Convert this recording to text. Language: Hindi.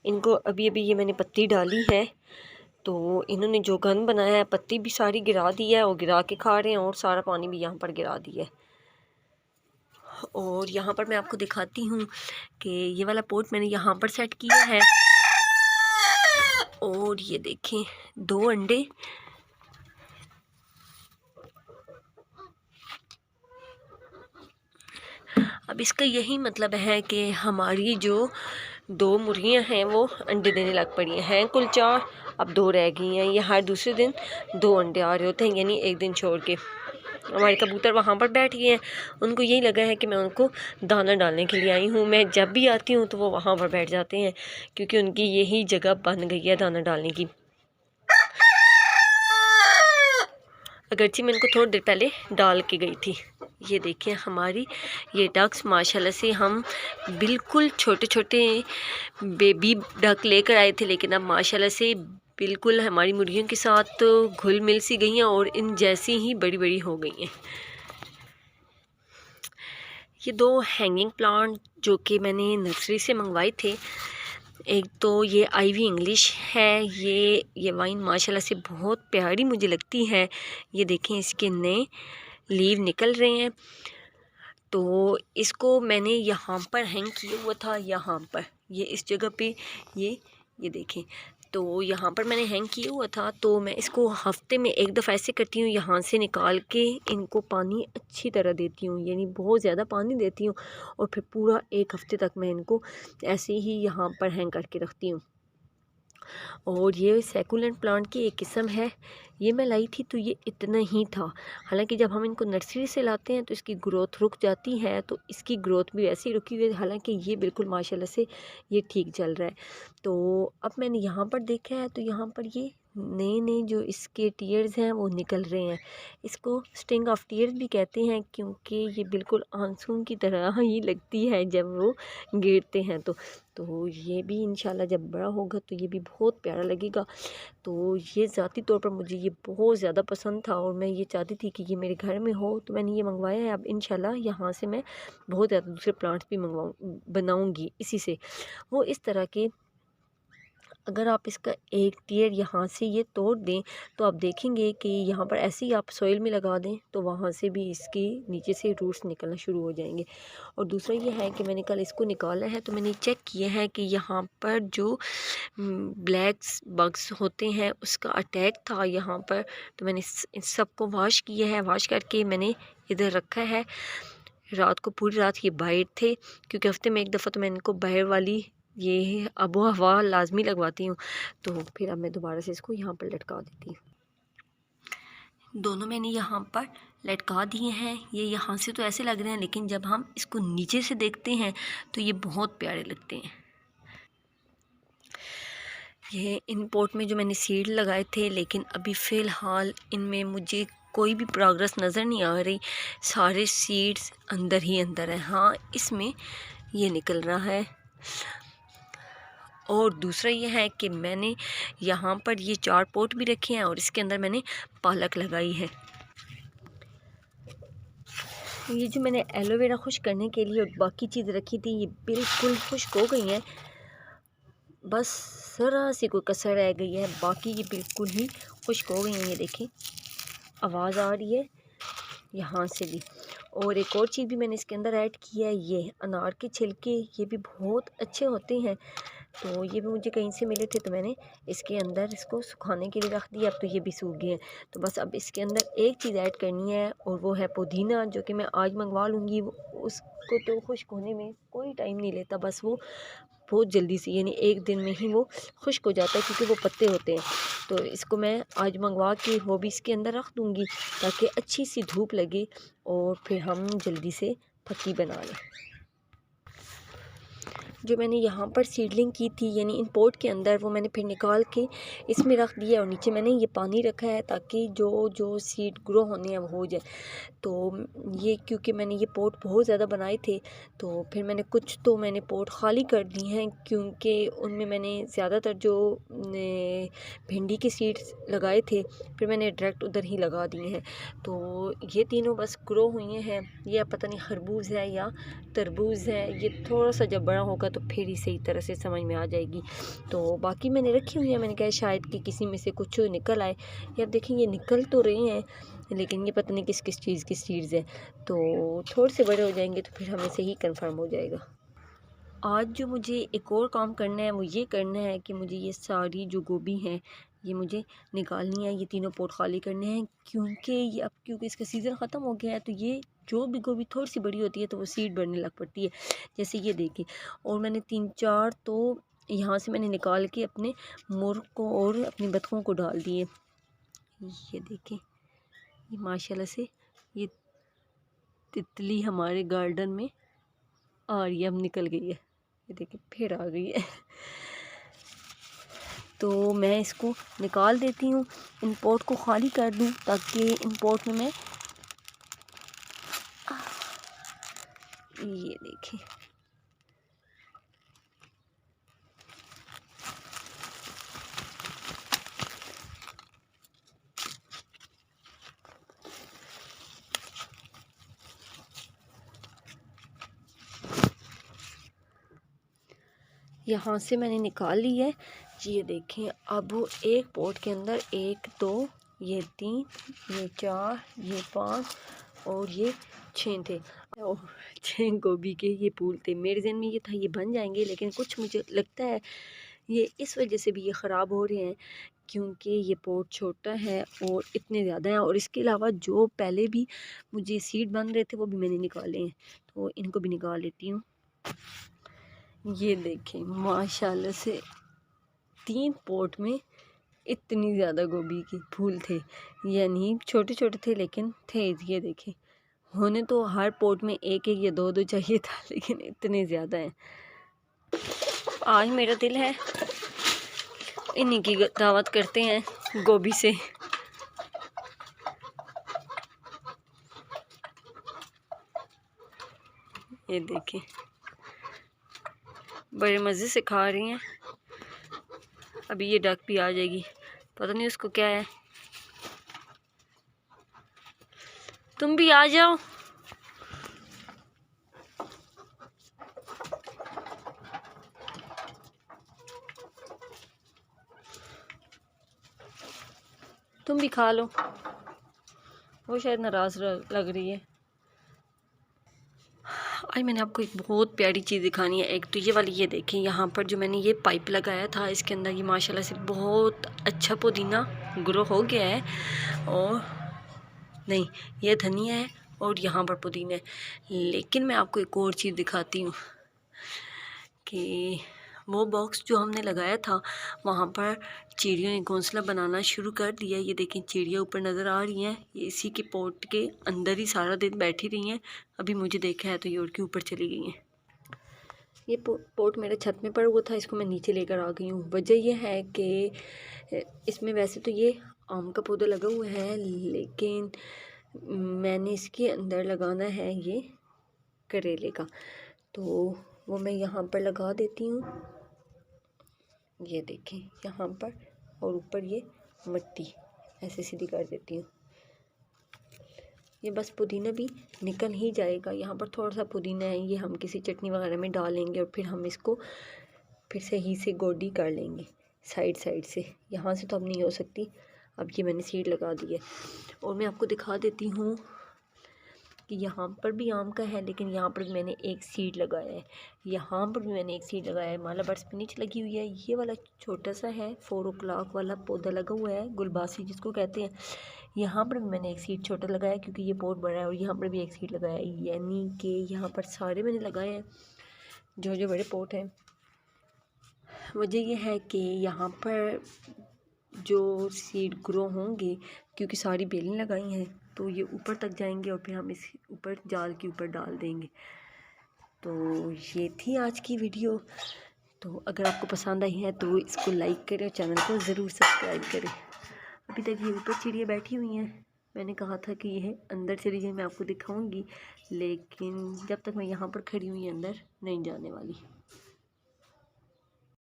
इनको अभी अभी ये मैंने पत्ती डाली है, तो इन्होंने जो गन बनाया है पत्ती भी सारी गिरा दी है और गिरा के खा रहे हैं और सारा पानी भी यहाँ पर गिरा दिया है। और यहाँ पर मैं आपको दिखाती हूँ कि ये वाला पोट मैंने यहाँ पर सेट किया है और ये देखें 2 अंडे। अब इसका यही मतलब है कि हमारी जो 2 मुर्गियाँ हैं वो अंडे देने लग पड़ी हैं कुल 4, अब 2 रह गई हैं। ये हर दूसरे दिन 2 अंडे आ रहे होते हैं, यानी एक दिन छोड़ के। हमारे कबूतर वहाँ पर बैठ गए हैं, उनको यही लगा है कि मैं उनको दाना डालने के लिए आई हूँ। मैं जब भी आती हूँ तो वो वहाँ पर बैठ जाते हैं, क्योंकि उनकी यही जगह बन गई है दाना डालने की। अगरचे मैं इनको थोड़ी देर पहले डाल के गई थी। ये देखिए हमारी ये डक्स माशाल्लाह से हम बिल्कुल छोटे छोटे बेबी डक लेकर आए थे, लेकिन अब माशाल्लाह से बिल्कुल हमारी मुर्गियों के साथ तो घुल मिल सी गई हैं और इन जैसी ही बड़ी बड़ी हो गई हैं। ये 2 हैंगिंग प्लांट जो कि मैंने नर्सरी से मंगवाए थे, एक तो ये आईवी इंग्लिश है, ये वाइन माशाल्लाह से बहुत प्यारी मुझे लगती है। ये देखें इसके नए लीव निकल रहे हैं, तो इसको मैंने यहाँ पर हैंग किया हुआ था, यहाँ पर ये इस जगह पे ये देखें, तो यहाँ पर मैंने हैंग किया हुआ था। तो मैं इसको हफ्ते में एक दफ़ा ऐसे करती हूँ, यहाँ से निकाल के इनको पानी अच्छी तरह देती हूँ, यानी बहुत ज़्यादा पानी देती हूँ और फिर पूरा 1 हफ्ते तक मैं इनको ऐसे ही यहाँ पर हैंग करके रखती हूँ। और ये सैकुलेंट प्लांट की एक किस्म है, ये मैं लाई थी तो ये इतना ही था। हालांकि जब हम इनको नर्सरी से लाते हैं तो इसकी ग्रोथ रुक जाती है, तो इसकी ग्रोथ भी ऐसे ही रुकी हुई है। हालांकि ये बिल्कुल माशाल्लाह से ये ठीक चल रहा है। तो अब मैंने यहाँ पर देखा है तो यहाँ पर ये नए नए जो इसके टीयर्स हैं वो निकल रहे हैं। इसको स्टिंग ऑफ टीयर्स भी कहते हैं, क्योंकि ये बिल्कुल आंसू की तरह ही लगती है जब वो गिरते हैं। तो ये भी इंशाल्लाह जब बड़ा होगा तो ये भी बहुत प्यारा लगेगा। तो ये ज़ाती तौर पर मुझे ये बहुत ज़्यादा पसंद था और मैं ये चाहती थी कि ये मेरे घर में हो, तो मैंने ये मंगवाया है। अब इंशाल्लाह यहाँ से मैं बहुत ज़्यादा दूसरे प्लांट्स भी बनाऊँगी इसी से। वो इस तरह के, अगर आप इसका एक टियर यहाँ से ये तोड़ दें तो आप देखेंगे कि यहाँ पर ऐसे ही आप सॉइल में लगा दें तो वहाँ से भी इसके नीचे से रूट्स निकलना शुरू हो जाएंगे। और दूसरा ये है कि मैंने कल इसको निकाला है तो मैंने चेक किया है कि यहाँ पर जो ब्लैक्स बग्स होते हैं उसका अटैक था यहाँ पर, तो मैंने इन सबको वॉश किया है। वॉश करके मैंने इधर रखा है। रात को पूरी रात ये बाहर थे, क्योंकि हफ्ते में एक दफ़ा तो मैं इनको बाहर वाली ये आबो हवा लाजमी लगवाती हूँ। तो फिर अब मैं दोबारा से इसको यहाँ पर लटका देती हूँ। दोनों मैंने यहाँ पर लटका दिए हैं। ये यहाँ से तो ऐसे लग रहे हैं, लेकिन जब हम इसको नीचे से देखते हैं तो ये बहुत प्यारे लगते हैं। ये इन पॉट में जो मैंने सीड लगाए थे, लेकिन अभी फ़िलहाल इनमें मुझे कोई भी प्रोग्रेस नज़र नहीं आ रही। सारे सीड्स अंदर ही अंदर हैं। हाँ, इसमें ये निकल रहा है। और दूसरा ये है कि मैंने यहाँ पर ये 4 पॉट भी रखे हैं और इसके अंदर मैंने पालक लगाई है। ये जो मैंने एलोवेरा खुश्क करने के लिए और बाकी चीज़ रखी थी ये बिल्कुल खुश्क हो गई हैं, बस ज़रा सी कोई कसर रह गई है, बाकी ये बिल्कुल ही खुश्क हो गई हैं। ये देखें आवाज़ आ रही है यहाँ से भी। और एक और चीज़ भी मैंने इसके अंदर ऐड की है, ये अनार के छिलके, ये भी बहुत अच्छे होते हैं। तो ये भी मुझे कहीं से मिले थे तो मैंने इसके अंदर इसको सुखाने के लिए रख दिया। अब तो ये भी सूख गए हैं। तो बस अब इसके अंदर एक चीज़ ऐड करनी है और वो है पुदीना, जो कि मैं आज मंगवा लूँगी। उसको तो खुश्क होने में कोई टाइम नहीं लेता, बस वो बहुत जल्दी से यानी एक दिन में ही वो खुश्क हो जाता है, क्योंकि वो पत्ते होते हैं। तो इसको मैं आज मंगवा के वो भी इसके अंदर रख दूँगी ताकि अच्छी सी धूप लगे और फिर हम जल्दी से पत्ती बना लें। जो मैंने यहाँ पर सीडलिंग की थी यानी इन पॉट के अंदर, वो मैंने फिर निकाल के इसमें रख दिया और नीचे मैंने ये पानी रखा है ताकि जो सीड ग्रो होने हैं वो हो जाए। तो ये क्योंकि मैंने ये पॉट बहुत ज़्यादा बनाए थे तो फिर मैंने कुछ तो मैंने पॉट ख़ाली कर दिए हैं, क्योंकि उनमें मैंने ज़्यादातर जो भिंडी के सीड्स लगाए थे फिर मैंने डायरेक्ट उधर ही लगा दिए हैं। तो ये तीनों बस ग्रो हुई हैं। ये पता नहीं खरबूज है या तरबूज है, ये थोड़ा सा जब बड़ा होगा तो फिर ही सही तरह से समझ में आ जाएगी। तो बाकी मैंने रखी हुई है, मैंने कहा शायद कि किसी में से कुछ निकल आए। यार देखें ये निकल तो रहे हैं लेकिन ये पता नहीं किस चीज़ है। तो थोड़े से बड़े हो जाएंगे तो फिर हमें से ही कंफर्म हो जाएगा। आज जो मुझे एक और काम करना है वो ये करना है कि मुझे ये सारी जो गोभी हैं ये मुझे निकालनी है, ये तीनों पोट खाली करने हैं क्योंकि इसका सीज़न ख़त्म हो गया है। तो ये जो भी गोभी थोड़ी सी बड़ी होती है तो वो सीड बढ़ने लग पड़ती है, जैसे ये देखें। और मैंने 3-4 तो यहाँ से मैंने निकाल के अपने मुर्ग को और अपनी बतखों को डाल दिए। ये देखें, ये माशाल्लाह से ये तितली हमारे गार्डन में आ रही है, अब निकल गई है, ये देखिए फिर आ गई है। तो मैं इसको निकाल देती हूँ, इन पॉट को खाली कर दूँ ताकि इन पॉट में मैं ये देखिए यहाँ से मैंने निकाल ली है। ये देखें, अब एक पॉट के अंदर 1 2 ये 3 ये 4 ये 5 और ये 6 थे और 6 गोभी के ये फूल थे। मेरे ज़हन में ये था ये बन जाएंगे, लेकिन कुछ मुझे लगता है ये इस वजह से भी ये ख़राब हो रहे हैं क्योंकि ये पॉट छोटा है और इतने ज़्यादा हैं। और इसके अलावा जो पहले भी मुझे सीड बन रहे थे वो भी मैंने निकाले हैं, तो इनको भी निकाल लेती हूँ। ये देखें माशाल्लाह से 3 पॉट में इतनी ज़्यादा गोभी के फूल थे, यानी छोटे छोटे थे लेकिन थे। ये देखें, होने तो हर पॉट में 1-1 या 2-2 चाहिए था, लेकिन इतने ज़्यादा हैं। आज मेरा दिल है इन्हीं की दावत करते हैं गोभी से। ये देखें बड़े मज़े से खा रही हैं। अभी ये डक भी आ जाएगी, पता नहीं उसको क्या है। तुम भी आ जाओ। तुम भी खा लो, वो शायद नाराज़ लग रही है। आज मैंने आपको एक बहुत प्यारी चीज़ दिखानी है। एक तो ये वाली, ये देखें यहाँ पर जो मैंने ये पाइप लगाया था इसके अंदर ये माशाल्लाह से बहुत अच्छा पुदीना ग्रो हो गया है। और नहीं, ये धनिया है और यहाँ पर पुदीना है। लेकिन मैं आपको एक और चीज़ दिखाती हूँ कि वो बॉक्स जो हमने लगाया था वहाँ पर चिड़ियों ने घोंसला बनाना शुरू कर दिया। ये देखें चिड़िया ऊपर नज़र आ रही हैं, ये इसी के पोट के अंदर ही सारा दिन बैठी रही हैं। अभी मुझे देखा है तो ये उड़ के ऊपर चली गई हैं। ये पोट मेरे छत में पड़ा हुआ था, इसको मैं नीचे लेकर आ गई हूँ। वजह यह है कि इसमें वैसे तो ये आम का पौधा लगा हुआ है, लेकिन मैंने इसके अंदर लगाना है ये करेले का, तो वो मैं यहाँ पर लगा देती हूँ। ये देखें यहाँ पर, और ऊपर ये मिट्टी ऐसे सीधी कर देती हूँ। ये बस पुदीना भी निकल ही जाएगा। यहाँ पर थोड़ा सा पुदीना है, ये हम किसी चटनी वगैरह में डालेंगे और फिर हम इसको फिर सही से गोडी कर लेंगे साइड से। यहाँ से तो अब नहीं हो सकती, अब ये मैंने सीड लगा दी है। और मैं आपको दिखा देती हूँ कि यहाँ पर भी आम का है, लेकिन यहाँ पर भी मैंने एक सीड लगाया है। यहाँ पर भी मैंने एक सीड लगाया है। माला बर्ड्स पे नीचे लगी हुई है। ये वाला छोटा सा है 4 o'clock वाला पौधा लगा हुआ है, गुलबासी जिसको कहते हैं। यहाँ पर भी मैंने एक सीड छोटा लगाया क्योंकि ये बहुत बड़ा है, और यहाँ पर भी एक सीड लगाया है। यानी कि यहाँ पर सारे मैंने लगाए हैं जो बड़े पोट हैं। वजह यह है कि यहाँ पर जो सीड ग्रो होंगे, क्योंकि सारी बेलें लगाई हैं, तो ये ऊपर तक जाएंगे और फिर हम इस ऊपर जाल के ऊपर डाल देंगे। तो ये थी आज की वीडियो। तो अगर आपको पसंद आई है तो इसको लाइक करें और चैनल को ज़रूर सब्सक्राइब करें। अभी तक ये ऊपर चिड़िया बैठी हुई हैं, मैंने कहा था कि यह अंदर चली जाए, मैं आपको दिखाऊंगी, लेकिन जब तक मैं यहाँ पर खड़ी हुई अंदर नहीं जाने वाली।